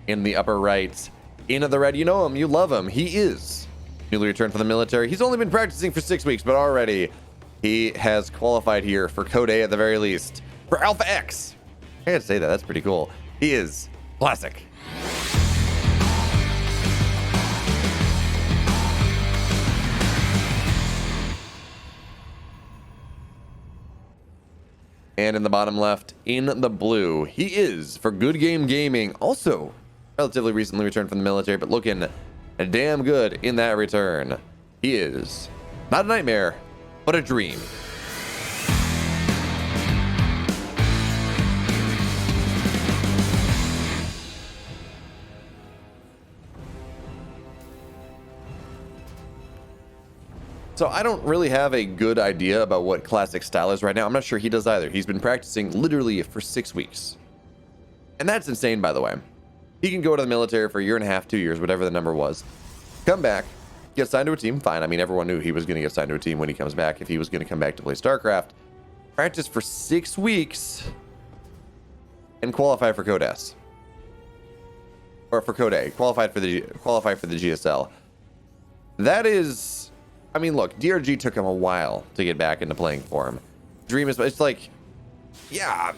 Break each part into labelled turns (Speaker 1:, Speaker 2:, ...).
Speaker 1: in the upper right. Into the red, you know him, you love him. He is newly returned from the military. He's only been practicing for 6 weeks, but already he has qualified here for Code A at the very least. For Alpha X. I gotta say that, that's pretty cool. He is classic. And in the bottom left, in the blue, he is for Good Game Gaming, also relatively recently returned from the military, but looking damn good in that return. He is not a nightmare, but a dream. So I don't really have a good idea about what Classic style is right now. I'm not sure he does either. He's been practicing literally for 6 weeks. And that's insane, by the way. He can go to the military for a year and a half, 2 years, whatever the number was. Come back, get signed to a team, fine. I mean, everyone knew he was going to get signed to a team when he comes back, if he was going to come back to play StarCraft. Practice for 6 weeks and qualify for Code S. Or for Code A. Qualify for the GSL. That is... I mean, look, DRG took him a while to get back into playing form. Dream is, it's like, yeah,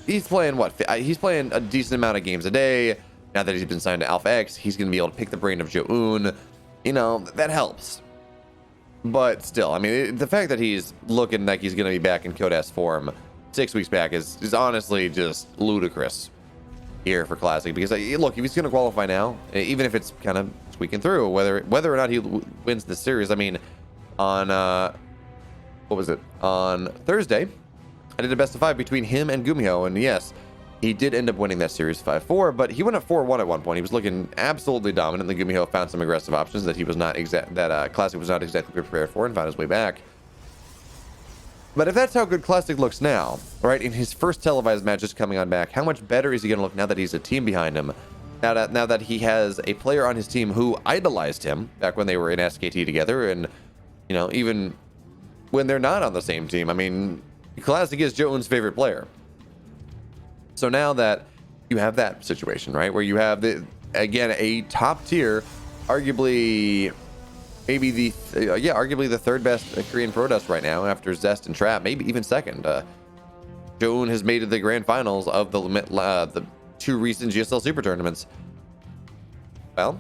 Speaker 1: he's playing what? He's playing a decent amount of games a day. Now that he's been signed to Alpha X, he's going to be able to pick the brain of Zoun. You know, that helps. But still, I mean, the fact that he's looking like he's going to be back in Code S form 6 weeks back is honestly just ludicrous here for Classic. Because, look, if he's going to qualify now, even if it's kind of squeaking through, whether or not he wins the series. I mean, on what was it, on Thursday I did a best of 5 between him and Gumiho, and yes, he did end up winning that series 5-4, but he went up 4-1 at one point. He was looking absolutely dominant. The Gumiho found some aggressive options that he was not Classic was not exactly prepared for, and found his way back. But if that's how good Classic looks now, right, in his first televised match just coming on back, how much better is he going to look now that he's a team behind him? Now that he has a player on his team who idolized him back when they were in SKT together, and, you know, even when they're not on the same team. I mean, Classic is Zoun's favorite player. So now that you have that situation, right, where you have, again, a top tier, arguably the third best Korean Pro Dust right now after Zest and Trap, maybe even second. Zoun has made it to the grand finals of the 2 recent GSL Super Tournaments. Well,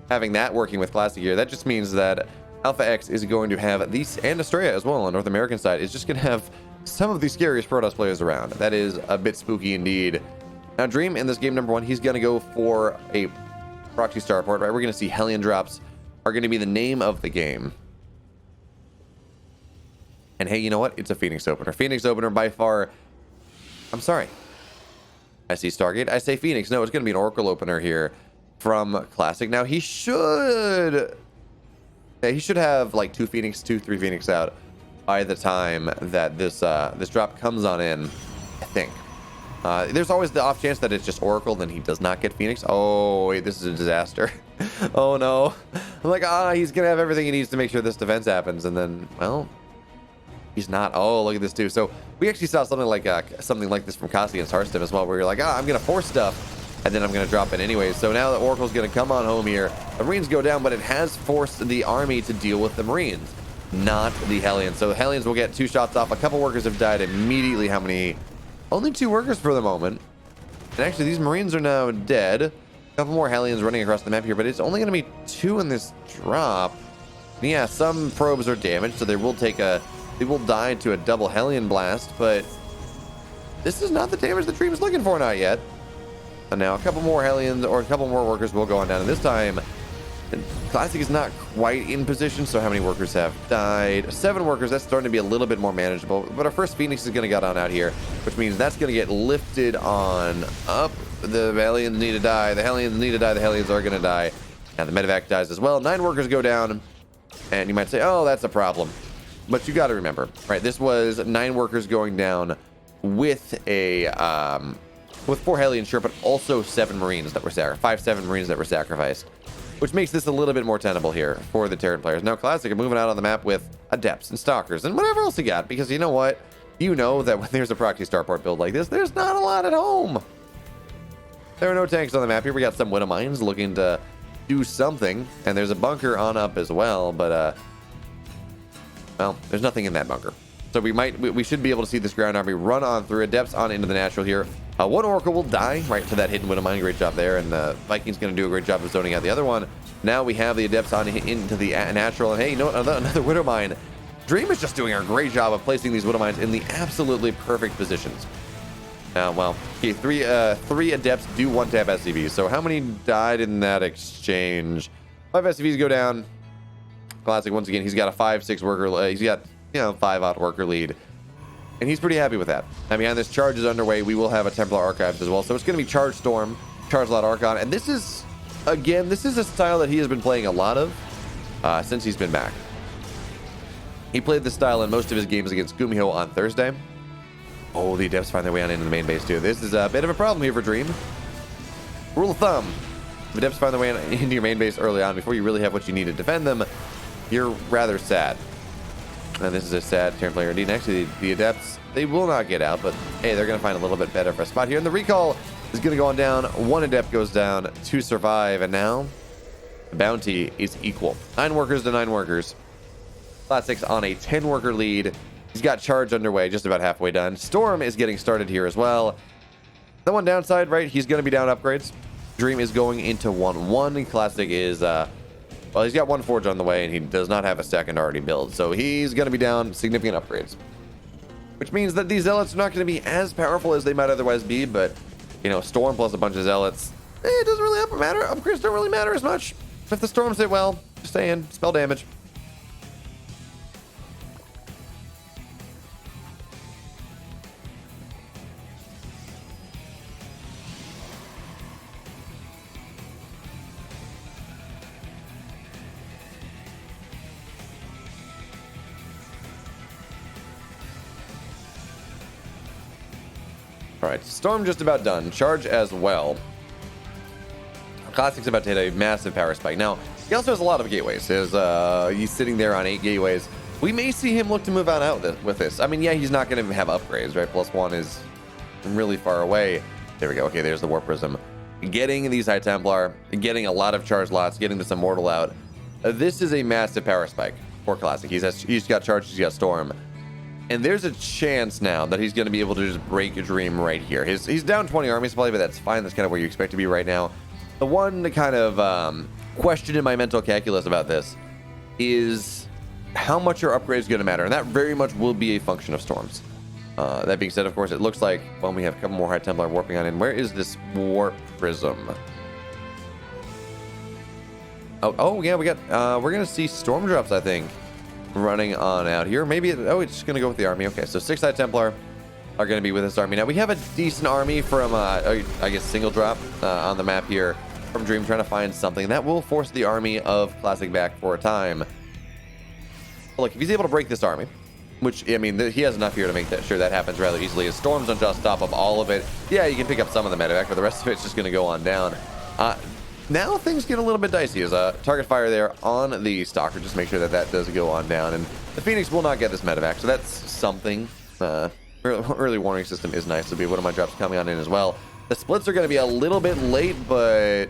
Speaker 1: having that working with Classic here, that just means that Alpha X is going to have these, and Astrea as well on North American side, is just going to have some of the scariest Protoss players around. That is a bit spooky indeed. Now, Dream in this game number 1, he's going to go for a proxy starport, right? We're going to see Hellion drops are going to be the name of the game. And hey, you know what? It's a Phoenix opener. Phoenix opener by far. I'm sorry. I see Stargate. I say Phoenix. No, it's going to be an Oracle opener here from Classic. Now, he should have like 3 Phoenix out by the time that this drop comes on in, I think. There's always the off chance that it's just Oracle, then he does not get Phoenix. Oh, wait, this is a disaster. Oh, no. I'm like, he's going to have everything he needs to make sure this defense happens, and then, well, he's not. Oh, look at this, too. So we actually saw something like this from Kasi against Hearthstone as well, where you're like, I'm going to force stuff, and then I'm going to drop it anyways. So now that Oracle's going to come on home here, the Marines go down, but it has forced the army to deal with the Marines, not the Hellions. So the Hellions will get 2 shots off. A couple workers have died immediately. How many? Only 2 workers for the moment. And actually, these Marines are now dead. A couple more Hellions running across the map here, but it's only going to be 2 in this drop. And yeah, some probes are damaged, so they will die to a double Hellion blast, but this is not the damage the Dream is looking for not yet. And now a couple more Hellions or a couple more workers will go on down, and this time Classic is not quite in position. So how many workers have died? 7 workers. That's starting to be a little bit more manageable, but our first Phoenix is going to get on out here, which means that's going to get lifted on up. The Hellions need to die. The Hellions need to die. The Hellions are going to die. And the medevac dies as well. 9 workers go down, and you might say, oh, that's a problem. But you got to remember, right? This was 9 workers going down with with 4 Hellions, sure, but also 7 Marines that were 7 Marines that were sacrificed, which makes this a little bit more tenable here for the Terran players. Now, Classic are moving out on the map with Adepts and Stalkers and whatever else you got, because you know what? You know that when there's a proxy starport build like this, there's not a lot at home. There are no tanks on the map here. We got some widow mines looking to do something, and there's a bunker on up as well, but well, there's nothing in that bunker. So we should be able to see this ground army run on through. Adepts on into the natural here. One Oracle will die right to that hidden widow mine. Great job there, and the Viking's going to do a great job of zoning out the other one. Now we have the Adepts on into the natural, and hey, no, another widow mine. Dream is just doing a great job of placing these widow mines in the absolutely perfect positions. Well, okay, three Adepts do one tap SCVs. So how many died in that exchange? 5 SCVs go down. Classic, once again, he's got a 5-6 worker. He's got, 5-out worker lead. And he's pretty happy with that. Now, behind this charge is underway. We will have a Templar Archives as well. So it's going to be Charge Storm, Charge Lot Archon. And this is, again, this is a style that he has been playing a lot of since he's been back. He played this style in most of his games against Gumiho on Thursday. Oh, the Adepts find their way on into the main base too. This is a bit of a problem here for Dream. Rule of thumb: if Adepts find their way into your main base early on before you really have what you need to defend them, you're rather sad. And this is a sad turn player indeed. Actually, the Adepts, they will not get out, but hey, they're going to find a little bit better for a spot here. And the recall is going to go on down. 1 Adept goes down, 2 survive, and now the bounty is equal. 9 workers to 9 workers. Classics on a 10 worker lead. He's got charge underway, just about halfway done. Storm is getting started here as well. The one downside, right? He's going to be down upgrades. Dream is going into 1-1. Classic is, well, he's got 1 forge on the way, and he does not have a second already built. So he's going to be down significant upgrades. Which means that these zealots are not going to be as powerful as they might otherwise be, but, Storm plus a bunch of zealots, it doesn't really matter. Upgrades don't really matter as much. If the storms hit well, just saying, spell damage. All right, Storm just about done. Charge as well. Classic's about to hit a massive power spike. Now, he also has a lot of gateways. He's sitting there on 8 gateways. We may see him look to move on out with this. I mean, yeah, he's not going to have upgrades, right? +1 is really far away. There we go. Okay, there's the Warp Prism. Getting these High Templar, getting a lot of charge lots, getting this Immortal out. This is a massive power spike for Classic. He's got charge, he's got Storm. And there's a chance now that he's going to be able to just break a Dream right here. He's down 20 army supply, but that's fine. That's kind of where you expect to be right now. The one kind of question in my mental calculus about this is how much your upgrade is going to matter. And that very much will be a function of Storms. That being said, of course, it looks like, well, we have a couple more High Templar warping on in. Where is this Warp Prism? Oh yeah, we're going to see Storm Drops, I think, running on out here. Maybe it's just gonna go with the army. Okay, so 6 High Templar are gonna be with this army. Now we have a decent army from I guess single drop on the map here from Dream, trying to find something that will force the army of Classic back for a time. But look, if he's able to break this army, which, I mean, he has enough here to make sure that happens rather easily. His Storms on just top of all of it. Yeah, you can pick up some of the medevac, but the rest of it's just gonna go on down. Now things get a little bit dicey. As a target fire there on the Stalker, just make sure that does go on down. And the Phoenix will not get this medevac, so that's something. Early warning system is nice. There'll be one of my drops coming on in as well. The splits are going to be a little bit late, but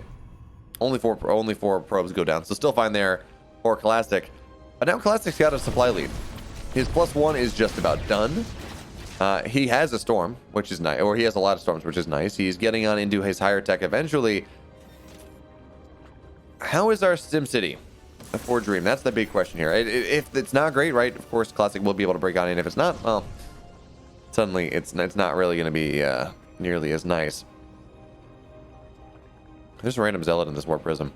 Speaker 1: only four probes go down, so still fine there for Classic. But now Classic's got a supply lead. His +1 is just about done. He has a Storm, which is nice, or he has a lot of Storms, which is nice. He's getting on into his higher tech eventually. How is our SimCity for Dream? That's the big question here. If it's not great, right, of course, Classic will be able to break on in. If it's not, well, suddenly it's not really going to be nearly as nice. There's a random Zealot in this Warp Prism.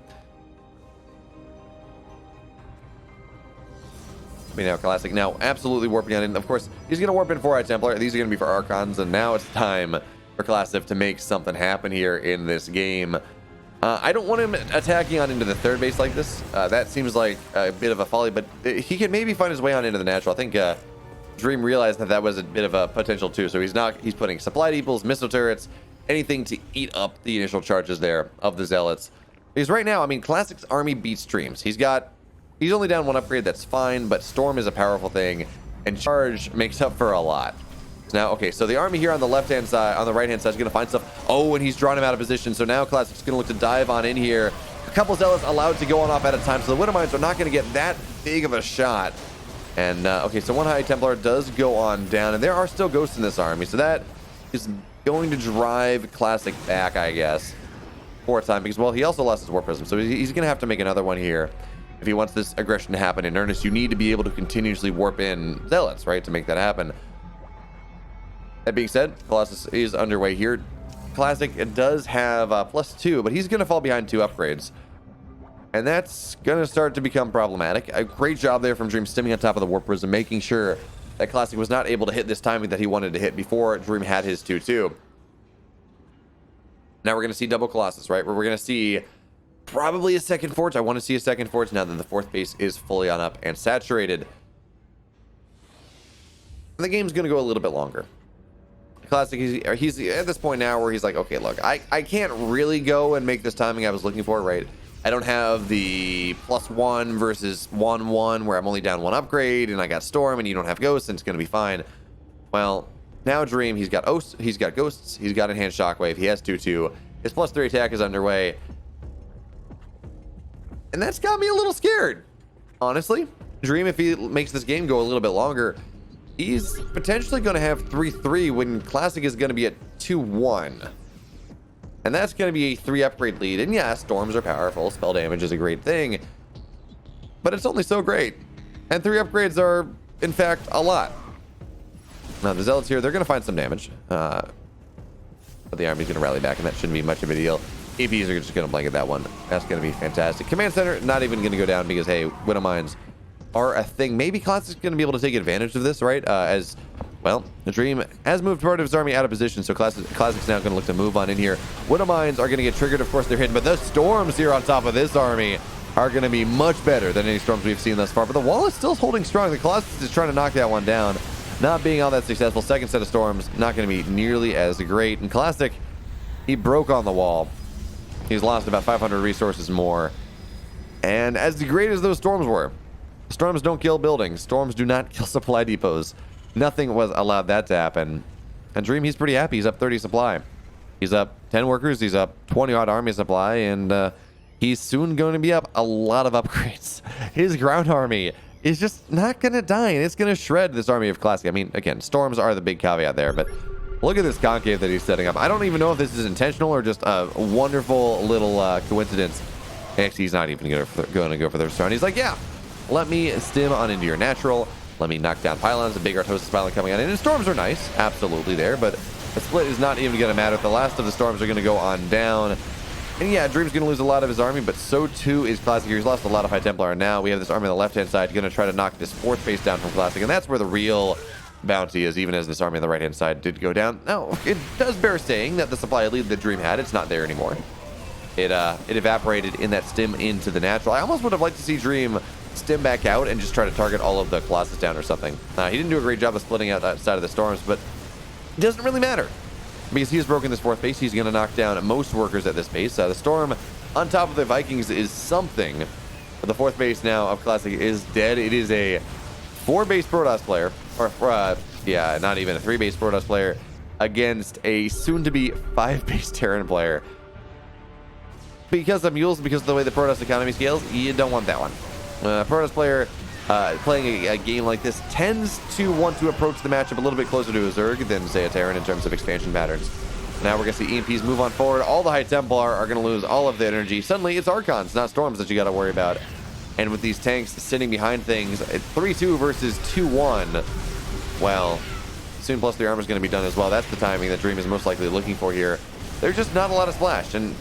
Speaker 1: I mean, now Classic now absolutely warping on in. Of course, he's going to warp in 4 High Templar. These are going to be for Archons, and now it's time for Classic to make something happen here in this game. I don't want him attacking on into the 3rd base like this. That seems like a bit of a folly, but he can maybe find his way on into the natural. I think Dream realized that was a bit of a potential too, so he's putting supply depots, missile turrets, anything to eat up the initial charges there of the Zealots. Because right now, I mean, Classic's army beats Dream's. He's only down 1 upgrade, that's fine, but Storm is a powerful thing, and Charge makes up for a lot. Now, okay, so the army here on the left-hand side, on the right-hand side, is going to find stuff. Oh, and he's drawn him out of position. So now Classic's going to look to dive on in here. A couple Zealots allowed to go on off at a time. So the Widowmines are not going to get that big of a shot. And, okay, so one High Templar does go on down. And there are still ghosts in this army. So that is going to drive Classic back, I guess, for a time. Because, well, he also lost his War Prism. So he's going to have to make another one here. If he wants this aggression to happen in earnest, you need to be able to continuously warp in Zealots, right, to make that happen. That being said, Colossus is underway here. Classic does have +2, but he's going to fall behind 2 upgrades. And that's going to start to become problematic. A great job there from Dream stemming on top of the Warp Prism, making sure that Classic was not able to hit this timing that he wanted to hit before Dream had his 2-2. Now we're going to see double Colossus, right? Where we're going to see probably a second Forge. I want to see a second Forge now that the 4th base is fully on up and saturated. The game's going to go a little bit longer. Classic, he's at this point now where he's like, okay, look, I can't really go and make this timing I was looking for, right? I don't have the +1 versus 1-1 where I'm only down 1 upgrade and I got Storm and you don't have Ghosts and it's going to be fine. Well, now Dream, he's got Ghosts, he's got Enhanced Shockwave, he has 2-2. His +3 attack is underway. And that's got me a little scared, honestly. Dream, if he makes this game go a little bit longer, he's potentially going to have 3-3 when Classic is going to be at 2-1. And that's going to be a 3 upgrade lead. And yeah, Storms are powerful. Spell damage is a great thing. But it's only so great. And 3 upgrades are, in fact, a lot. Now, the Zealots here, they're going to find some damage. But the army's going to rally back, and that shouldn't be much of a deal. APs are just going to blanket that one. That's going to be fantastic. Command Center, not even going to go down because, hey, Widowmines are a thing. Maybe Classic's going to be able to take advantage of this, right? As, well, the Dream has moved part of his army out of position, so Classic's now going to look to move on in here. Widowmines are going to get triggered. Of course, they're hidden, but the Storms here on top of this army are going to be much better than any Storms we've seen thus far. But the wall is still holding strong. The Colossus is trying to knock that one down. Not being all that successful. Second set of Storms, not going to be nearly as great. And Classic, he broke on the wall. He's lost about 500 resources more. And as great as those Storms were, Storms don't kill buildings. Storms do not kill supply depots. Nothing was allowed that to happen. And Dream, he's pretty happy. He's up 30 supply. He's up 10 workers. He's up 20-odd army supply. And he's soon going to be up a lot of upgrades. His ground army is just not going to die. And it's going to shred this army of Classic. I mean, again, Storms are the big caveat there. But look at this concave that he's setting up. I don't even know if this is intentional or just a wonderful little coincidence. Actually, he's not even going to go for the restore. He's like, yeah, let me stim on into your natural. Let me knock down pylons. A big Artosis pylon coming on in. And Storms are nice. Absolutely there. But the split is not even going to matter. The last of the Storms are going to go on down. And yeah, Dream's going to lose a lot of his army, but so too is Classic. He's lost a lot of High Templar. And now we have this army on the left-hand side going to try to knock this 4th base down from Classic. And that's where the real bounty is, even as this army on the right-hand side did go down. Now, it does bear saying that the supply lead that Dream had, it's not there anymore. It evaporated in that stim into the natural. I almost would have liked to see Dream stim back out and just try to target all of the Colossus down or something. He didn't do a great job of splitting out that side of the Storms, but it doesn't really matter because he's broken this 4th base. He's going to knock down most workers at this base. The Storm on top of the Vikings is something, but the 4th base now of Classic is dead. It is a 4-base Protoss player, or yeah, not even a 3-base Protoss player against a soon-to-be 5-base Terran player. Because of mules, because of the way the Protoss economy scales, you don't want that one. Protoss player playing a game like this tends to want to approach the matchup a little bit closer to a Zerg than, say, a Terran in terms of expansion patterns. Now we're going to see EMPs move on forward. All the High Templar are going to lose all of their energy. Suddenly, it's Archons, not Storms that you got to worry about. And with these tanks sitting behind things, 3-2 versus 2-1, well, soon +3 armor is going to be done as well. That's the timing that Dream is most likely looking for here. There's just not a lot of splash, and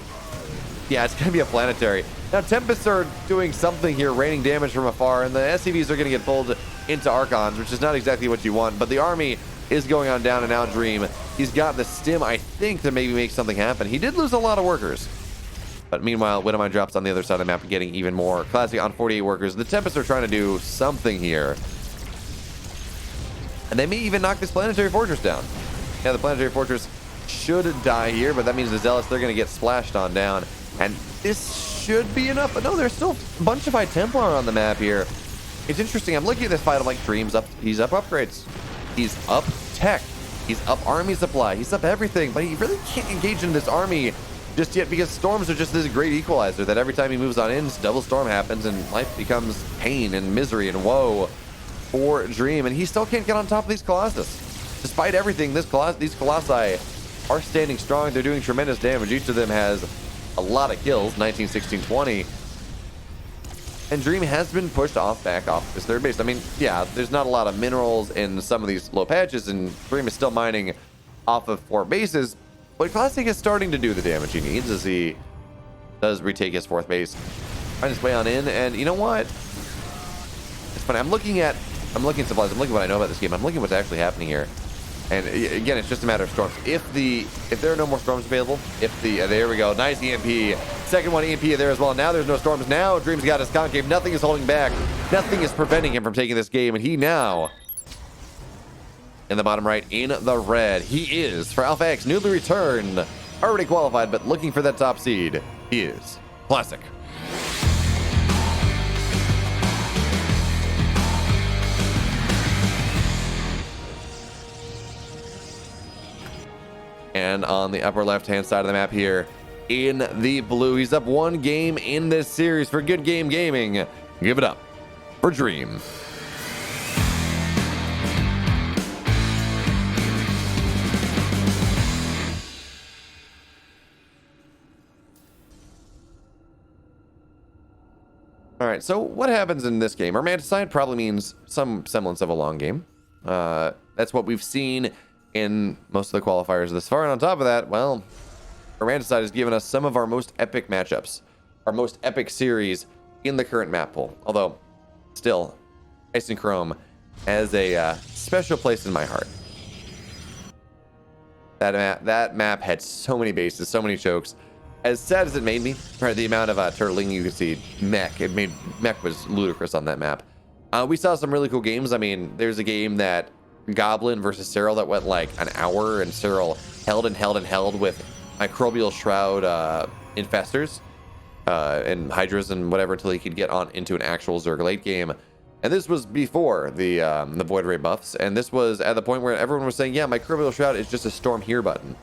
Speaker 1: yeah, it's going to be a planetary. Now, Tempests are doing something here, raining damage from afar, and the SCVs are going to get pulled into Archons, which is not exactly what you want, but the army is going on down, and now Dream, he's got the stim, I think, to maybe make something happen. He did lose a lot of workers. But meanwhile, Widowmine drops on the other side of the map, getting even more. Classic on 48 workers. The Tempests are trying to do something here. And they may even knock this Planetary Fortress down. Yeah, the Planetary Fortress should die here, but that means the Zealots, they're going to get splashed on down. And this should be enough. But no, there's still a bunch of High Templar on the map here. It's interesting. I'm looking at this fight. I'm like, Dream's up. He's up upgrades. He's up tech. He's up army supply. He's up everything, but he really can't engage in this army just yet because storms are just this great equalizer that every time he moves on in, double storm happens and life becomes pain and misery and woe for Dream. And he still can't get on top of these Colossus. Despite everything, these Colossi are standing strong. They're doing tremendous damage. Each of them has a lot of kills, 19, 16, 20. And Dream has been pushed back off his third base. I mean, yeah, there's not a lot of minerals in some of these low patches, and Dream is still mining off of 4 bases. But Classic is starting to do the damage he needs as he does retake his 4th base. Find his way on in, and you know what? It's funny. I'm looking at supplies. I'm looking at what I know about this game. I'm looking at what's actually happening here. And again, it's just a matter of storms. If there are no more storms available, there we go, nice EMP. Second one EMP there as well. Now there's no storms. Now Dream's got his concave. Nothing is holding back. Nothing is preventing him from taking this game. And he now, in the bottom right, in the red. He is, for Alpha X, newly returned, already qualified, but looking for that top seed. He is Classic. And on the upper left-hand side of the map here, in the blue, he's up 1 game in this series for Good Game Gaming. Give it up for Dream. All right, so what happens in this game? Romanticide probably means some semblance of a long game. That's what we've seen in most of the qualifiers this far. And on top of that, well, Romanticide has given us some of our most epic matchups, our most epic series in the current map pool. Although, still, Ice and Chrome has a special place in my heart. That map had so many bases, so many chokes. As sad as it made me, right, the amount of turtling you could see, mech was ludicrous on that map. We saw some really cool games. I mean, there's a game that Goblin versus Cyril that went like an hour, and Cyril held with microbial shroud infestors and hydras and whatever until he could get on into an actual Zerg late game. And this was before the Void Ray buffs, and this was at the point where everyone was saying, yeah, microbial shroud is just a storm here button.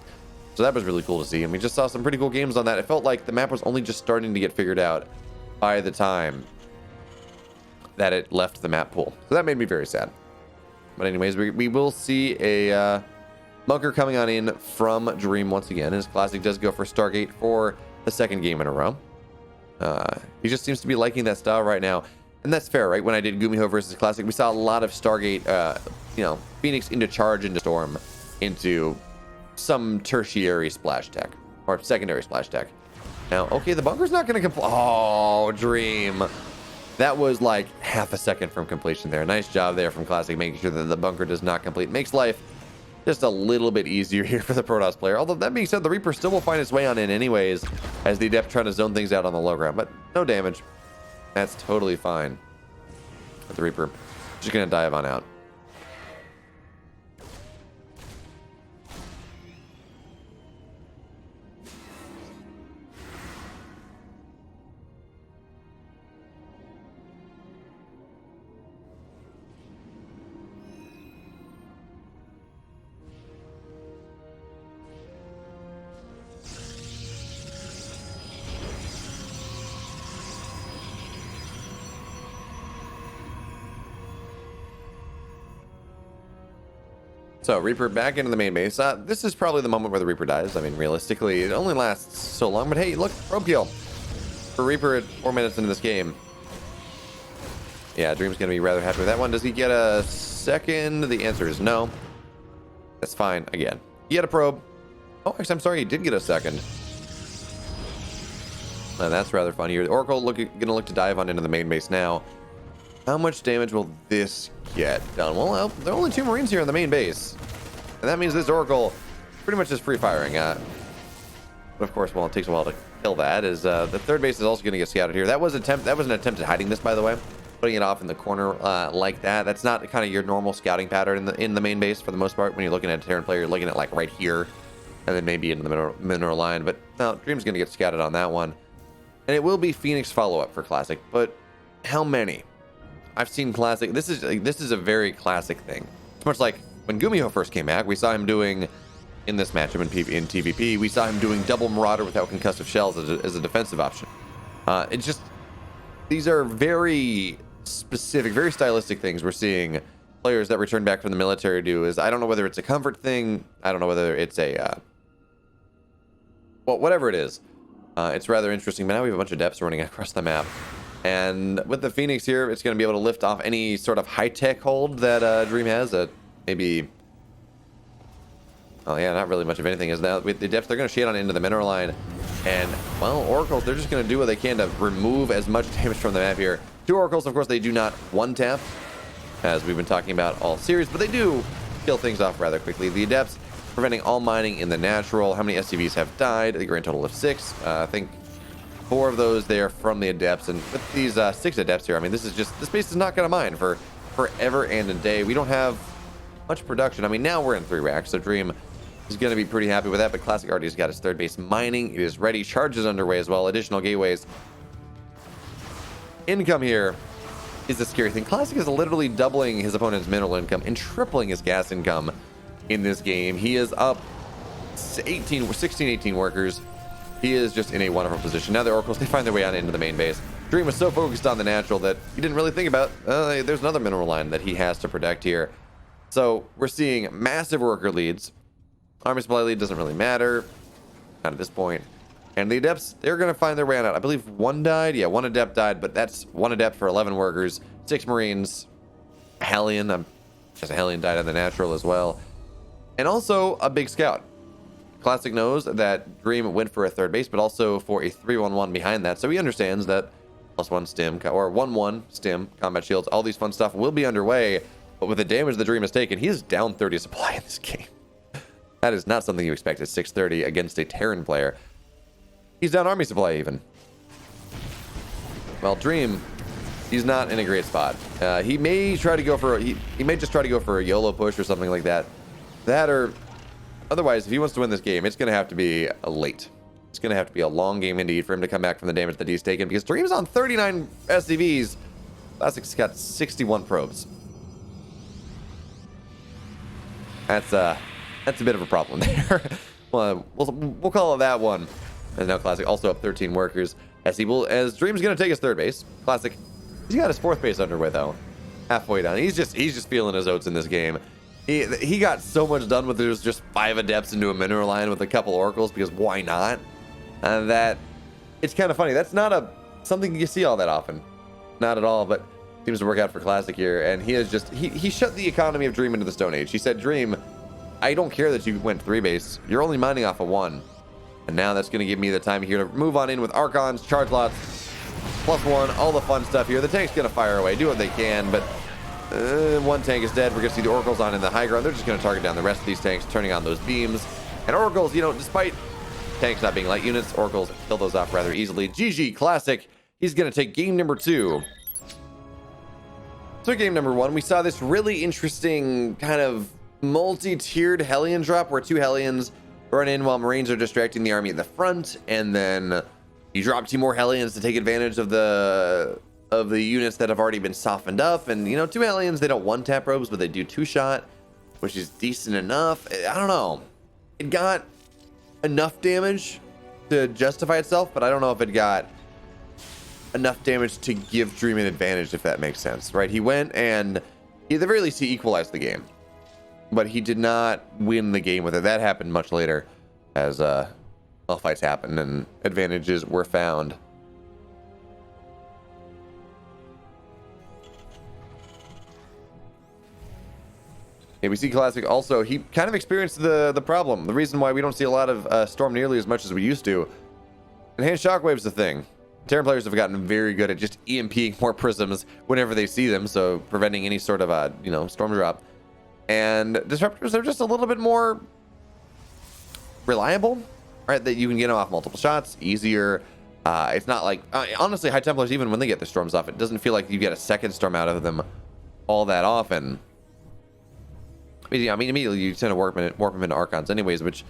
Speaker 1: So that was really cool to see, and we just saw some pretty cool games on that. It felt like the map was only just starting to get figured out by the time that it left the map pool. So that made me very sad. But anyways, we will see a bunker coming on in from Dream once again. His Classic does go for Stargate for the 2nd game in a row. He just seems to be liking that style right now. And that's fair, right? When I did Gumiho versus Classic, we saw a lot of Stargate, Phoenix into charge, into storm, into some tertiary splash tech, or secondary splash tech. Now, okay, the bunker's not going to complete. Oh, Dream. That was like half a second from completion there. Nice job there from Classic, making sure that the bunker does not complete. Makes life just a little bit easier here for the Protoss player. Although, that being said, the Reaper still will find its way on in anyways, as the Adept trying to zone things out on the low ground. But no damage. That's totally fine. But the Reaper just going to dive on out. So, Reaper back into the main base. This is probably the moment where the Reaper dies. I mean, realistically, it only lasts so long. But hey, look, probe kill for Reaper at 4 minutes into this game. Yeah, Dream's going to be rather happy with that one. Does he get a second? The answer is no. That's fine. Again, he had a probe. Oh, actually, I'm sorry, he did get a second. That's rather fun here. Oracle going to look to dive on into the main base now. How much damage will this get done? Well, there are only 2 Marines here on the main base. And that means this Oracle pretty much is free firing. But of course, well, it takes a while to kill that. The 3rd base is also going to get scouted here. That was an attempt at hiding this, by the way. Putting it off in the corner like that. That's not kind of your normal scouting pattern in the main base for the most part. When you're looking at a Terran player, you're looking at like right here. And then maybe into the mineral line. But no, Dream's going to get scouted on that one. And it will be Phoenix follow-up for Classic. But how many? I've seen Classic. This is a very Classic thing. It's much like when Gumiho first came back, we saw him doing, in this matchup in TVP, we saw him doing double Marauder without concussive shells as a defensive option. It's just, these are very specific, very stylistic things we're seeing players that return back from the military do. Is I don't know whether it's a comfort thing, I don't know whether it's a well, whatever it is, it's rather interesting. But now we have a bunch of depths running across the map, and with the Phoenix here, it's going to be able to lift off any sort of high-tech hold that Dream has. Maybe, oh yeah, not really much of anything. Is now with the depths, they're going to shade on into the mineral line, and well, oracles, they're just going to do what they can to remove as much damage from the map here. 2 oracles, of course, they do not one tap, as we've been talking about all series, but they do kill things off rather quickly. The adepts preventing all mining in the natural. How many SCVs have died? A grand total of 6. I think 4 of those there from the adepts, and with these 6 adepts here, I mean, this base is not going to mine for forever and a day. We don't have much production. I mean, now we're in 3 racks, so Dream is going to be pretty happy with that, but Classic already has got his 3rd base mining. It is ready. Charges underway as well. Additional gateways. Income here is the scary thing. Classic is literally doubling his opponent's mineral income and tripling his gas income in this game. He is up 18 workers. He is just in a wonderful position. Now the oracles, they find their way on into the main base. Dream was so focused on the natural that he didn't really think about, there's another mineral line that he has to protect here. So we're seeing massive worker leads. Army supply lead doesn't really matter, not at this point. And the adepts, they're going to find their way on out. I believe 1 died. Yeah, 1 adept died, but that's 1 adept for 11 workers, 6 marines, a Hellion. Just a Hellion died on the natural as well. And also a big scout. Classic knows that Dream went for a 3rd base, but also for a 3-1-1 behind that. So he understands that +1 stim, or 1-1 stim, combat shields, all these fun stuff will be underway. But with the damage the Dream has taken, he is down 30 supply in this game. That is not something you expect at 630 against a Terran player. He's down army supply even. Well, Dream, he's not in a great spot. He may try to go for he may just try to go for a YOLO push or something like that. That or otherwise, if he wants to win this game, it's going to have to be late. It's going to have to be a long game indeed for him to come back from the damage that he's taken, because Dream's on 39 SCVs. Classic's got 61 probes. That's a bit of a problem there. Well, we'll call it that one. And now Classic also up 13 workers. As Dream's going to take his 3rd base. Classic, he's got his 4th base underway though. Halfway down. He's just feeling his oats in this game. He got so much done with there's just 5 adepts into a mineral line with a couple oracles, because why not? And that, it's kind of funny. That's not something you see all that often. Not at all, but seems to work out for Classic here. And he is just, he shut the economy of Dream into the Stone Age. He said, Dream, I don't care that you went 3 base. You're only mining off of 1. And now that's going to give me the time here to move on in with Archons, charge lots, +1, all the fun stuff here. The tank's going to fire away, do what they can, but 1 tank is dead. We're going to see the Oracles on in the high ground. They're just going to target down the rest of these tanks, turning on those beams. And Oracles, you know, despite tanks not being light units, Oracles kill those off rather easily. GG Classic, he's going to take game number 2. So game number 1, we saw this really interesting kind of multi-tiered Hellion drop where 2 Hellions run in while Marines are distracting the army at the front, and then you drop 2 more Hellions to take advantage of the units that have already been softened up. And you know, 2 Hellions, they don't 1-tap probes, but they do 2-shot, which is decent enough. I don't know, it got enough damage to justify itself, but I don't know if it got enough damage to give Dream an advantage, if that makes sense, right? He went and he, at the very least, he equalized the game, but he did not win the game with it. That happened much later as all fights happened and advantages were found. Yeah, we see Classic also, he kind of experienced the problem. The reason why we don't see a lot of Storm nearly as much as we used to. Enhanced Shockwave's the thing. Terran players have gotten very good at just EMPing more prisms whenever they see them, so preventing any sort of you know, storm drop. And disruptors are just a little bit more reliable, right? That you can get them off multiple shots, easier. It's not like, honestly, High Templars, even when they get their storms off, it doesn't feel like you get a second storm out of them all that often. I mean, immediately you tend to warp them into Archons anyways, which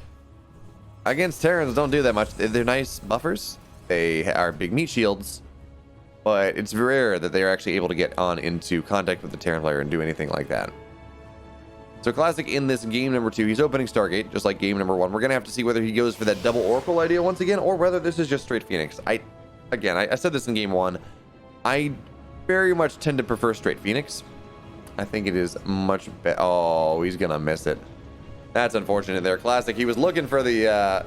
Speaker 1: against Terrans don't do that much. They're nice buffers. They are big meat shields, but it's rare that they are actually able to get on into contact with the Terran player and do anything like that. So Classic in this game number 2, he's opening Stargate, just like game number 1. We're going to have to see whether he goes for that double Oracle idea once again, or whether this is just straight Phoenix. I said this in game 1. I very much tend to prefer straight Phoenix. I think it is much better. Oh, he's going to miss it. That's unfortunate there. Classic, he was looking for the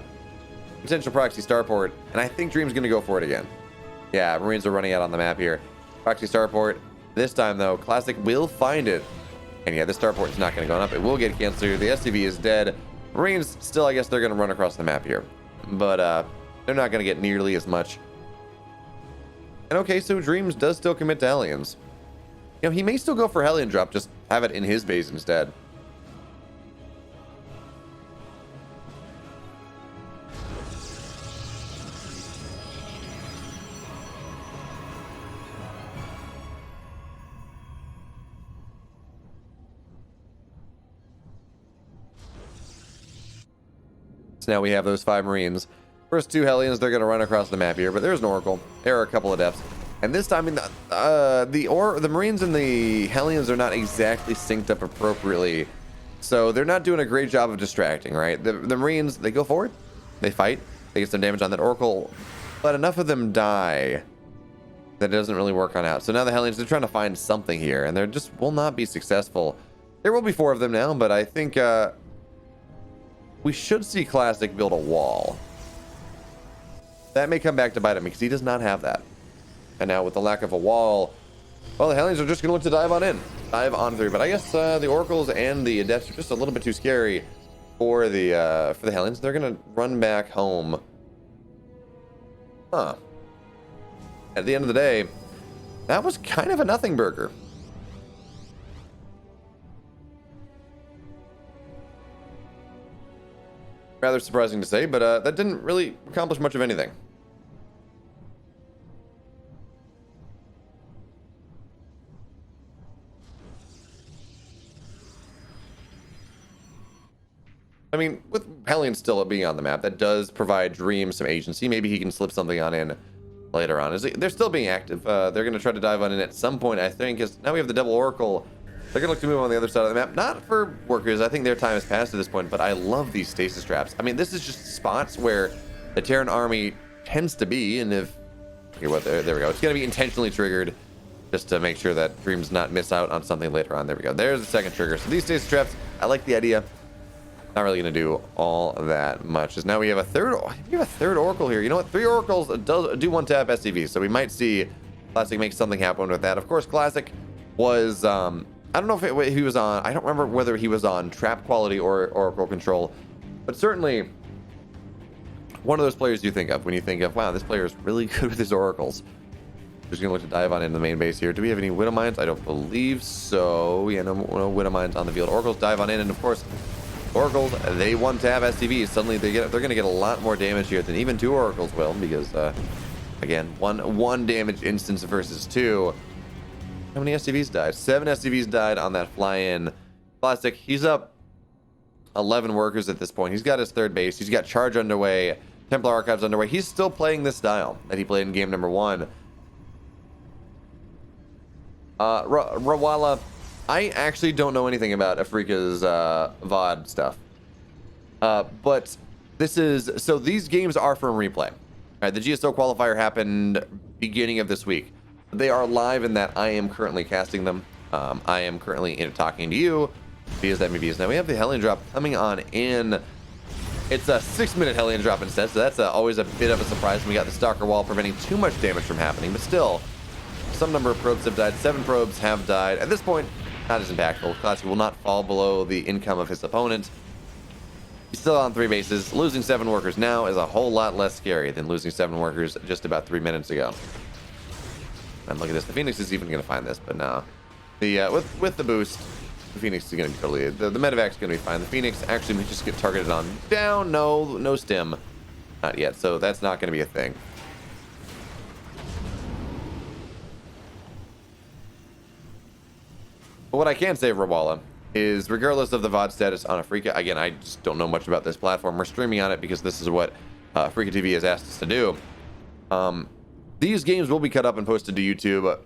Speaker 1: potential proxy starport, and I think Dream's going to go for it again. Yeah, Marines are running out on the map here. Proxy starport. This time, though, Classic will find it. And yeah, this starport is not going to go up. It will get canceled. The SCV is dead. Marines, still, I guess they're going to run across the map here. But they're not going to get nearly as much. And okay, so Dreams does still commit to Hellions. You know, he may still go for Hellion drop, just have it in his base instead. So now we have those 5 Marines. First 2 Hellions, they're going to run across the map here, but there's an Oracle. There are a couple of Depths. And this time, the Marines and the Hellions are not exactly synced up appropriately. So they're not doing a great job of distracting, right? The Marines, they go forward, they fight, they get some damage on that Oracle, but enough of them die that it doesn't really work on out. So now the Hellions, they're trying to find something here, and they just will not be successful. There will be 4 of them now, but I think we should see Classic build a wall. That may come back to bite him because he does not have that. And now with the lack of a wall, well, the Hellions are just going to look to dive on in. Dive on through. But I guess the Oracles and the Adepts are just a little bit too scary for the Hellions. They're going to run back home. Huh. At the end of the day, that was kind of a nothing burger. Rather surprising to say, but that didn't really accomplish much of anything. I mean, with Hellion still being on the map, that does provide Dream some agency. Maybe he can slip something on in later on. They're still being active. They're going to try to dive on in at some point, I think, because now we have the double Oracle. They're going to look to move on the other side of the map. Not for workers. I think their time has passed at this point, but I love these stasis traps. I mean, this is just spots where the Terran army tends to be, and if... Okay, well, there we go. It's going to be intentionally triggered just to make sure that Dreams not miss out on something later on. There we go. There's the second trigger. So these stasis traps, I like the idea. Not really going to do all that much. Because now we have a third Oracle here. You know what? 3 Oracles do one tap SCV, so we might see Classic make something happen with that. Of course, Classic was... I don't know if he was on... I don't remember whether he was on trap quality or Oracle control. But certainly, one of those players you think of when you think of, wow, this player is really good with his Oracles. Just going to look to dive on into the main base here. Do we have any Widow Mines? I don't believe so. Yeah, no Widow Mines on the field. Oracles dive on in, and of course, Oracles, they one-tap SCVs. Suddenly, they're going to get a lot more damage here than even 2 Oracles will, because, again, one damage instance versus 2. How many SCVs died? 7 SCVs died on that fly-in. Classic, he's up 11 workers at this point. He's got his 3rd base. He's got Charge underway, Templar Archives underway. He's still playing this style that he played in game number 1. Rawala, I actually don't know anything about Afrika's VOD stuff. But this is... So these games are from replay. All right, the GSL qualifier happened beginning of this week. They are live in that I am currently casting them. I am currently talking to you. Be as that may be. Now we have the Hellion drop coming on in. It's a 6-minute Hellion drop instead, so that's always a bit of a surprise. We got the Stalker Wall preventing too much damage from happening, but still, some number of probes have died. 7 probes have died. At this point, not as impactful. Classic will not fall below the income of his opponent. He's still on 3 bases. Losing 7 workers now is a whole lot less scary than losing 7 workers just about 3 minutes ago. And look at this. The Phoenix is even going to find this, but no. The with the boost, the Phoenix is going to be totally... The medevac is going to be fine. The Phoenix actually may just get targeted on down. No stim. Not yet, so that's not going to be a thing. But what I can say, Rawala, is regardless of the VOD status on Afrika, again, I just don't know much about this platform. We're streaming on it because this is what Afrika TV has asked us to do. These games will be cut up and posted to YouTube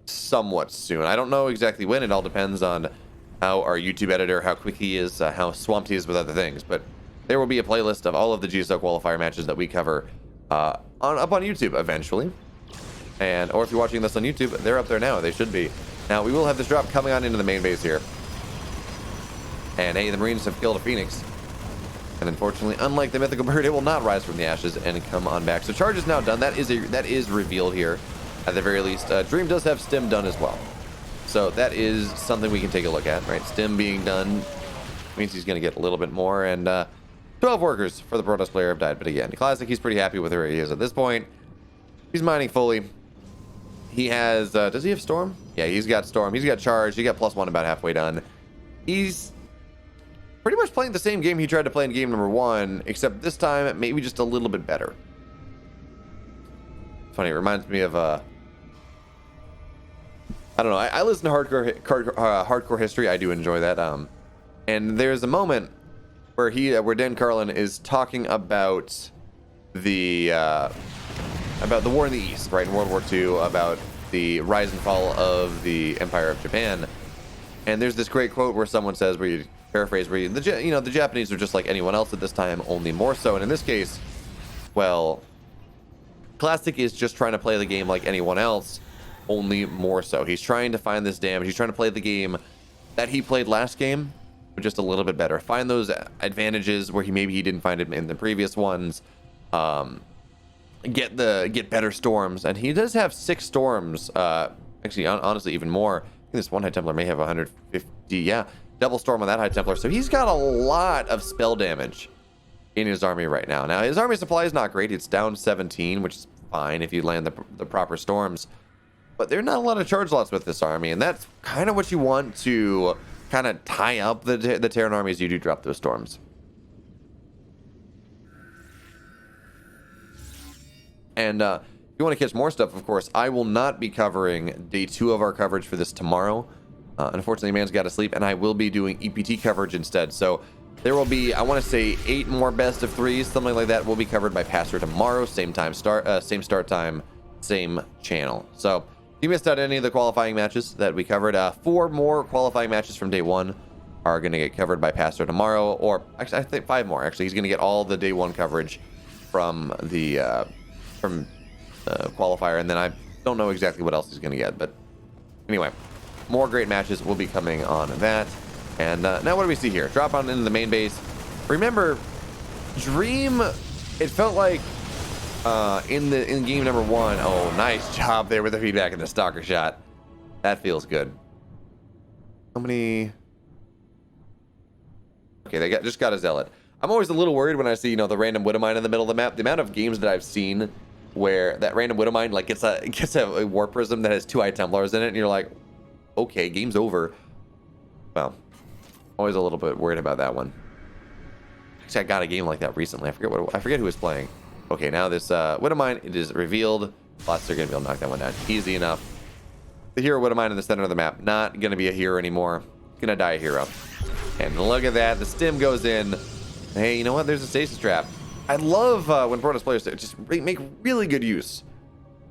Speaker 1: somewhat soon. I don't know exactly when. It all depends on how our YouTube editor, how quick he is, how swamped he is with other things. But there will be a playlist of all of the GSL qualifier matches that we cover up on YouTube eventually. Or if you're watching this on YouTube, they're up there now. They should be. Now, we will have this drop coming on into the main base here. And hey, the Marines have killed a Phoenix. And unfortunately, unlike the Mythical Bird, it will not rise from the ashes and come on back. So charge is now done. That is revealed here, at the very least. Dream does have stim done as well. So that is something we can take a look at, right? Stim being done means he's going to get a little bit more. And 12 workers for the Protoss player have died. But again, Classic, he's pretty happy with where he is at this point. He's mining fully. He has, does he have Storm? Yeah, he's got Storm. He's got Charge. He got +1 about halfway done. He's pretty much playing the same game he tried to play in game number 1, except this time maybe just a little bit better. Funny, it reminds me of, I don't know, I listen to hardcore history. I do enjoy that. And there's a moment where where Dan Carlin is talking about the war in the East, right, in World War II, about the rise and fall of the Empire of Japan. And there's this great quote where someone says, where you paraphrase, where the Japanese are just like anyone else at this time, only more so. And in this case, well, Classic is just trying to play the game like anyone else, only more so. He's trying to find this damage. He's trying to play the game that he played last game, but just a little bit better. Find those advantages where maybe he didn't find it in the previous ones. Get better storms, and he does have 6 storms. Actually, honestly, even more. I think this one High Templar may have 150. Yeah, double storm on that High Templar. So he's got a lot of spell damage in his army right now. Now his army supply is not great. It's down 17, which is fine if you land the proper storms. But there are not a lot of charge lots with this army, and that's kind of what you want to kind of tie up the Terran armies. You do drop those storms. And if you want to catch more stuff, of course, I will not be covering day 2 of our coverage for this tomorrow. Unfortunately, man's got to sleep, and I will be doing EPT coverage instead. So there will be, I want to say, 8 more best of 3s, something like that, will be covered by Pastor tomorrow. Same start time, same channel. So if you missed out any of the qualifying matches that we covered, 4 more qualifying matches from day 1 are going to get covered by Pastor tomorrow. Or actually, I think 5 more. Actually, he's going to get all the day 1 coverage from the Qualifier, and then I don't know exactly what else he's going to get. But anyway, more great matches will be coming on that. And now what do we see here? Drop on into the main base. Remember, Dream, it felt like in game number 1. Oh, nice job there with the feedback and the stalker shot. That feels good. How many? Okay, they just got a zealot. I'm always a little worried when I see, the random Widowmine in the middle of the map. The amount of games that I've seen where that random Widowmine like gets a War Prism that has 2 High Templars in it, and you're like, okay, game's over. Well, always a little bit worried about that one. Actually, I got a game like that recently. I forget who was playing. Okay, now this Widowmine, it is revealed. Lots are gonna be able to knock that one down easy enough. The hero Widowmine in the center of the map, not gonna be a hero anymore. Gonna die a hero. And look at that, the stim goes in. Hey, you know what? There's a stasis trap. I love when Protoss players just make really good use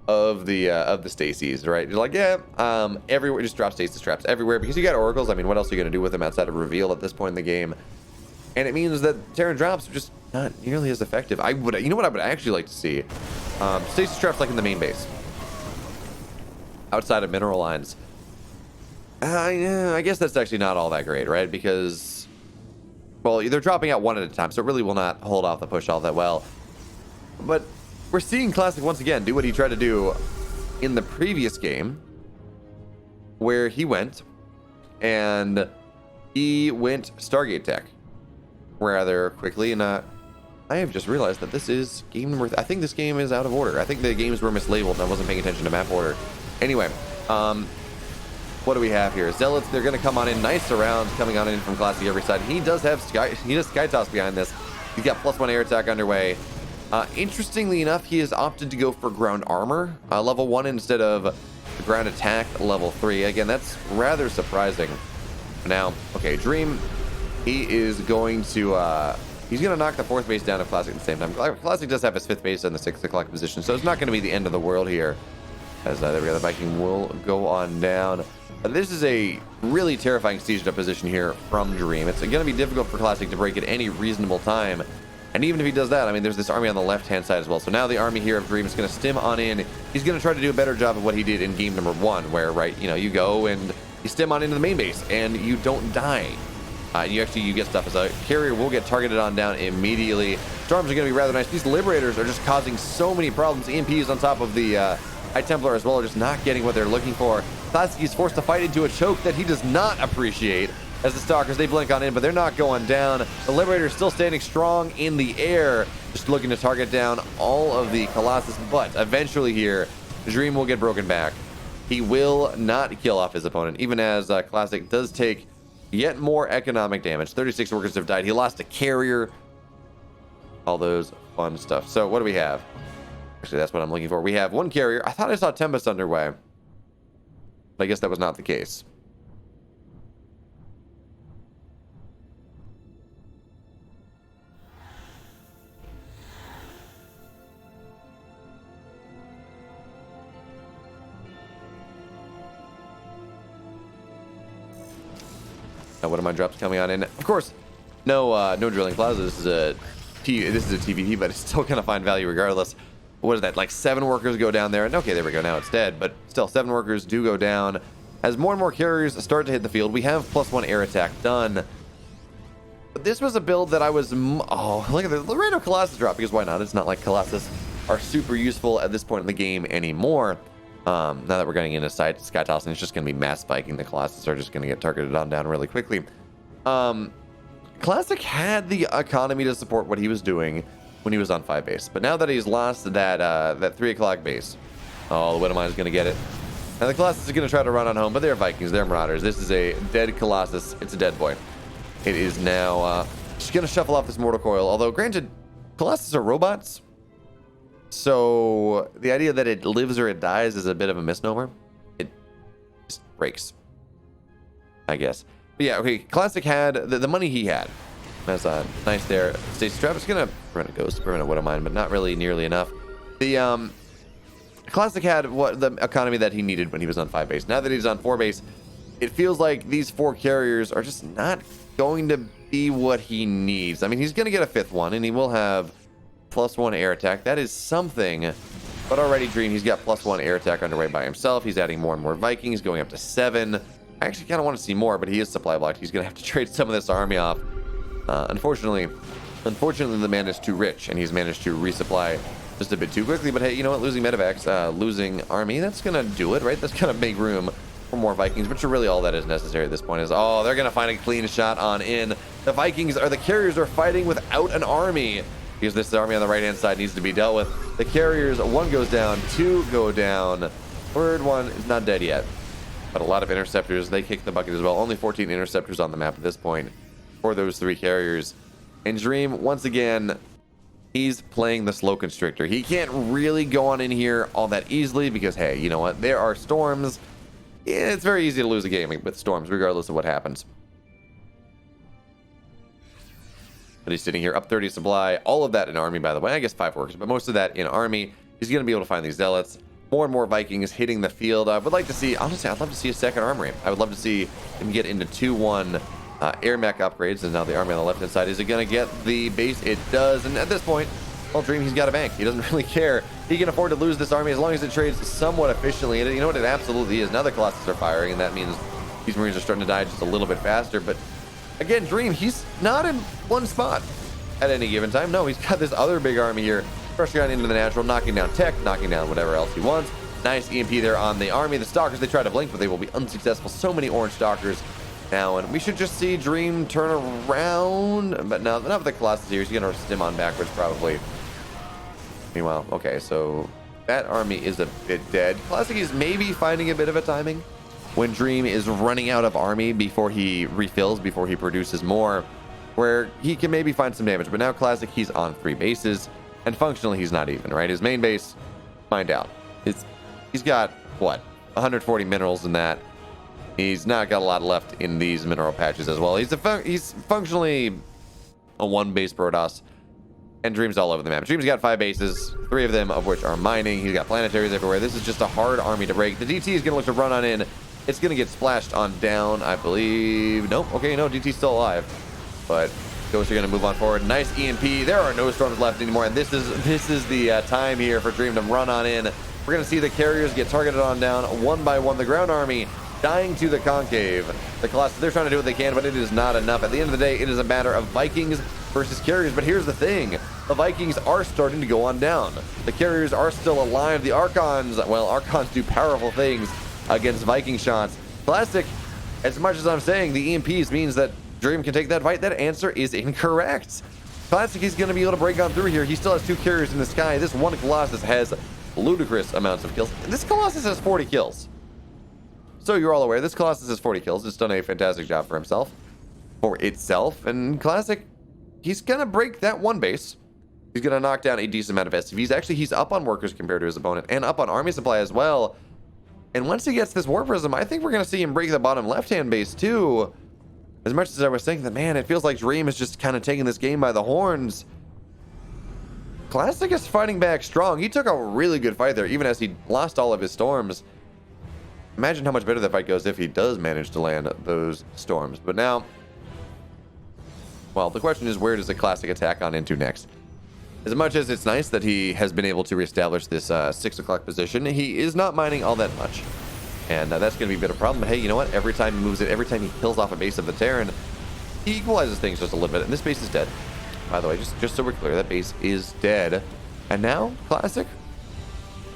Speaker 1: of the stasis, right? You're like, yeah, everywhere, just drop stasis traps everywhere, because you got oracles. I mean, what else are you gonna do with them outside of reveal at this point in the game? And it means that Terran drops are just not nearly as effective. You know what I would actually like to see? Stasis traps like in the main base, outside of mineral lines. I guess that's actually not all that great, right? Because, well, they're dropping out 1 at a time, so it really will not hold off the push all that well. But we're seeing Classic once again do what he tried to do in the previous game, where he went Stargate tech rather quickly. And I have just realized that this is game number. I think this game is out of order. I think the games were mislabeled and I wasn't paying attention to map order. Anyway, what do we have here? Zealots, they're going to come on in. Nice rounds coming on in from Classic every side. He does have Sky Toss behind this. He's got +1 air attack underway. Interestingly enough, he has opted to go for ground armor, level 1 instead of ground attack level 3. Again, that's rather surprising. Now, okay, Dream, he is going to he's going to knock the 4th base down of Classic at the same time. Classic does have his 5th base in the 6 o'clock position, so it's not going to be the end of the world here. As there we go, the Viking will go on down. This is a really terrifying siege up position here from Dream. It's going to be difficult for Classic to break at any reasonable time. And even if he does that, I mean, there's this army on the left-hand side as well. So now the army here of Dream is going to stim on in. He's going to try to do a better job of what he did in game number 1, where, right, you know, you go and you stim on into the main base and you don't die. You get stuff as a carrier will get targeted on down immediately. Storms are going to be rather nice. These Liberators are just causing so many problems. EMPs on top of the High Templar as well are just not getting what they're looking for. Classic is forced to fight into a choke that he does not appreciate. As the Stalkers, they blink on in, but they're not going down. The Liberator is still standing strong in the air, just looking to target down all of the Colossus. But eventually here, Dream will get broken back. He will not kill off his opponent, even as Classic does take yet more economic damage. 36 workers have died. He lost a carrier. All those fun stuff. So what do we have? Actually, that's what I'm looking for. We have one carrier. I thought I saw Tempest underway, but I guess that was not the case. What are my drops coming on in? Of course, no drilling plaza. This is a TVP, but it's still gonna find value regardless. What is that? Like 7 workers go down there, and okay, there we go. Now it's dead, but still 7 workers do go down. As more and more carriers start to hit the field, we have +1 air attack done. But this was a build that I was look at the random Colossus drop, because why not? It's not like Colossus are super useful at this point in the game anymore. Now that we're getting into sky tossing, it's just going to be mass spiking. The Colossus are just going to get targeted on down really quickly. Classic had the economy to support what he was doing when he was on 5 base, but now that he's lost that 3 o'clock base, the Widowmine is going to get it. Now the Colossus is going to try to run on home, but they're Vikings, they're Marauders. This is a dead Colossus. It's a dead boy. It is now just going to shuffle off this Mortal Coil. Although, granted, Colossus are robots, so the idea that it lives or it dies is a bit of a misnomer. It just breaks, I guess. But yeah, okay, Classic had the money he had. That's nice there. Stasis Trap is going to prevent a Ghost, prevent a Widowmine, but not really nearly enough. The Classic had the economy that he needed when he was on 5 base. Now that he's on 4 base, it feels like these 4 carriers are just not going to be what he needs. I mean, he's going to get a 5th one, and he will have +1 air attack. That is something. But already, Dream, he's got +1 air attack underway by himself. He's adding more and more Vikings, going up to 7. I actually kind of want to see more, but he is supply blocked. He's going to have to trade some of this army off. Unfortunately, the man is too rich, and he's managed to resupply just a bit too quickly. But hey, you know what? Losing medevacs, losing army, that's going to do it, right? That's going to make room for more Vikings, which are really all that is necessary at this point. Is they're going to find a clean shot on in. The Vikings, or the carriers, are fighting without an army, because this army on the right-hand side needs to be dealt with. The carriers, 1 goes down, 2 go down. 3rd one is not dead yet. But a lot of interceptors, they kick the bucket as well. Only 14 interceptors on the map at this point for those 3 carriers. And Dream, once again, he's playing the slow constrictor. He can't really go on in here all that easily because, hey, you know what? There are storms. Yeah, it's very easy to lose a game with storms, regardless of what happens. But he's sitting here, up 30 supply. All of that in army, by the way. I guess 5 workers, but most of that in army. He's going to be able to find these zealots. More and more Vikings hitting the field. I would like to see, honestly, I'd love to see a 2nd armory. I would love to see him get into 2-1 air mech upgrades. And now the army on the left-hand side. Is it going to get the base? It does. And at this point, well, Dream, he's got a bank. He doesn't really care. He can afford to lose this army as long as it trades somewhat efficiently. And you know what? It absolutely is. Now the Colossus are firing, and that means these Marines are starting to die just a little bit faster. But again, Dream, he's not in one spot at any given time. No, he's got this other big army here. Pressure on into the natural, knocking down tech, knocking down whatever else he wants. Nice EMP there on the army. The Stalkers, they try to blink, but they will be unsuccessful. So many orange Stalkers now, and we should just see Dream turn around. But no, not with the Colossus here. He's going to stim on backwards, probably. Meanwhile, okay, so that army is a bit dead. Classic is maybe finding a bit of a timing when Dream is running out of army before he refills, before he produces more, where he can maybe find some damage. But now Classic, he's on 3 bases. And functionally, he's not even, right? His main base, find out. He's got, what, 140 minerals in that. He's not got a lot left in these mineral patches as well. He's functionally a 1 base Protoss. and Dream's all over the map. Dream's got 5 bases, 3 of them of which are mining. He's got planetaries everywhere. This is just a hard army to break. The DT is going to look to run on in. It's going to get splashed on down, I believe. Nope. Okay, no, DT's still alive. But Ghosts are going to move on forward. Nice EMP. There are no storms left anymore, and this is the time here for Dream to run on in. We're going to see the carriers get targeted on down one by one. The ground army dying to the concave. The Colossus, they're trying to do what they can, but it is not enough. At the end of the day, it is a matter of Vikings versus carriers. But here's the thing. The Vikings are starting to go on down. The carriers are still alive. The Archons, well, Archons do powerful things against Viking shots. Classic, as much as I'm saying the EMPs means that Dream can take that fight, that answer is incorrect. Classic is going to be able to break on through here. He still has 2 carriers in the sky. This one Colossus has ludicrous amounts of kills. This Colossus has 40 kills. So you're all aware, this Colossus has 40 kills. It's done a fantastic job for himself, for itself. And Classic, he's going to break that one base. He's going to knock down a decent amount of SCVs. Actually, he's up on workers compared to his opponent, and up on army supply as well. And once he gets this War Prism, I think we're going to see him break the bottom left-hand base too. As much as I was thinking that, man, it feels like Dream is just kind of taking this game by the horns. Classic is fighting back strong. He took a really good fight there, even as he lost all of his storms. Imagine how much better that fight goes if he does manage to land those storms. But now, well, the question is, where does the Classic attack on into next? As much as it's nice that he has been able to reestablish this 6 o'clock position, he is not mining all that much. And that's going to be a bit of a problem. But hey, you know what? Every time he moves it, every time he kills off a base of the Terran, he equalizes things just a little bit. And this base is dead. By the way, just so we're clear, that base is dead. And now, Classic,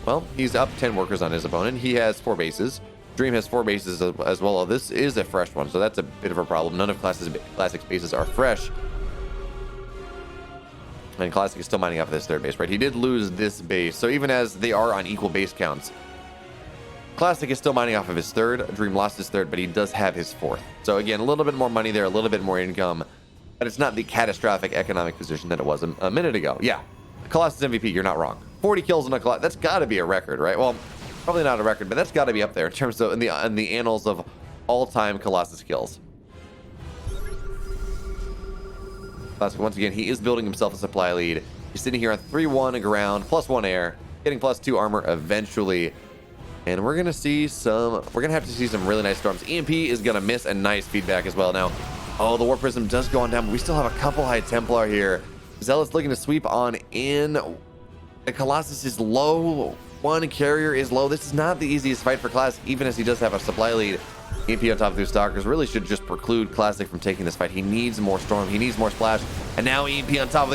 Speaker 1: well, he's up 10 workers on his opponent. He has 4 bases. Dream has 4 bases as well. This is a fresh one, so that's a bit of a problem. None of Classic's bases are fresh. And Classic is still mining off this 3rd base, right? He did lose this base, so even as they are on equal base counts, Classic is still mining off of his 3rd. Dream lost his 3rd, but he does have his 4th. So again, a little bit more money there, a little bit more income, but it's not the catastrophic economic position that it was a minute ago. Yeah, Colossus MVP, you're not wrong. 40 kills on a Colossus, that's got to be a record, right? Well, probably not a record, but that's got to be up there in terms of in the annals of all-time Colossus kills. Classic, once again, he is building himself a supply lead. He's sitting here on 3-1 ground, +1 air, getting +2 armor eventually. And we're going to see we're going to have to see some really nice storms. EMP is going to miss, and nice feedback as well. Now, oh, the War Prism does go on down, but we still have a couple High Templar here. Zealot's looking to sweep on in. The Colossus is low. One carrier is low. This is not the easiest fight for Classic, even as he does have a supply lead. EMP on top of 2 Stalkers really should just preclude Classic from taking this fight. He needs more storm. He needs more splash. And now EMP on top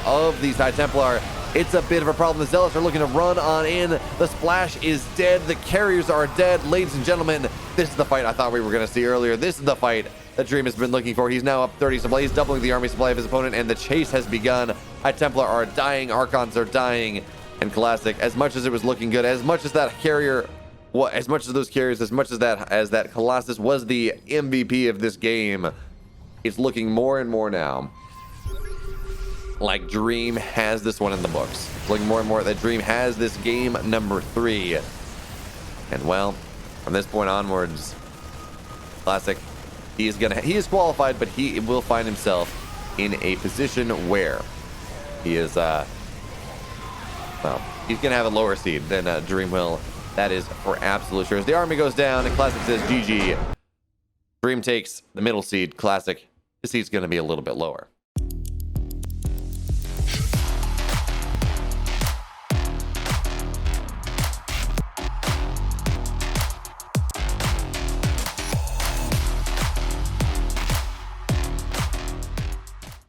Speaker 1: of these High Templar. It's a bit of a problem. The Zealots are looking to run on in. The splash is dead. The carriers are dead. Ladies and gentlemen, this is the fight I thought we were going to see earlier. This is the fight that Dream has been looking for. He's now up 30 supply. He's doubling the army supply of his opponent, and the chase has begun. High Templar are dying. Archons are dying. And Classic, as much as it was looking good, as much as that carrier, as much as those carriers, as much as that Colossus was the MVP of this game, it's looking more and more now like Dream has this one in the books. It's looking more and more that Dream has this game number 3. And well, from this point onwards, Classic, he is qualified, but he will find himself in a position where he is well, he's gonna have a lower seed than Dream will. That is for absolute sure. As the army goes down, and Classic says GG. Dream takes the middle seed. Classic, his seed's gonna be a little bit lower.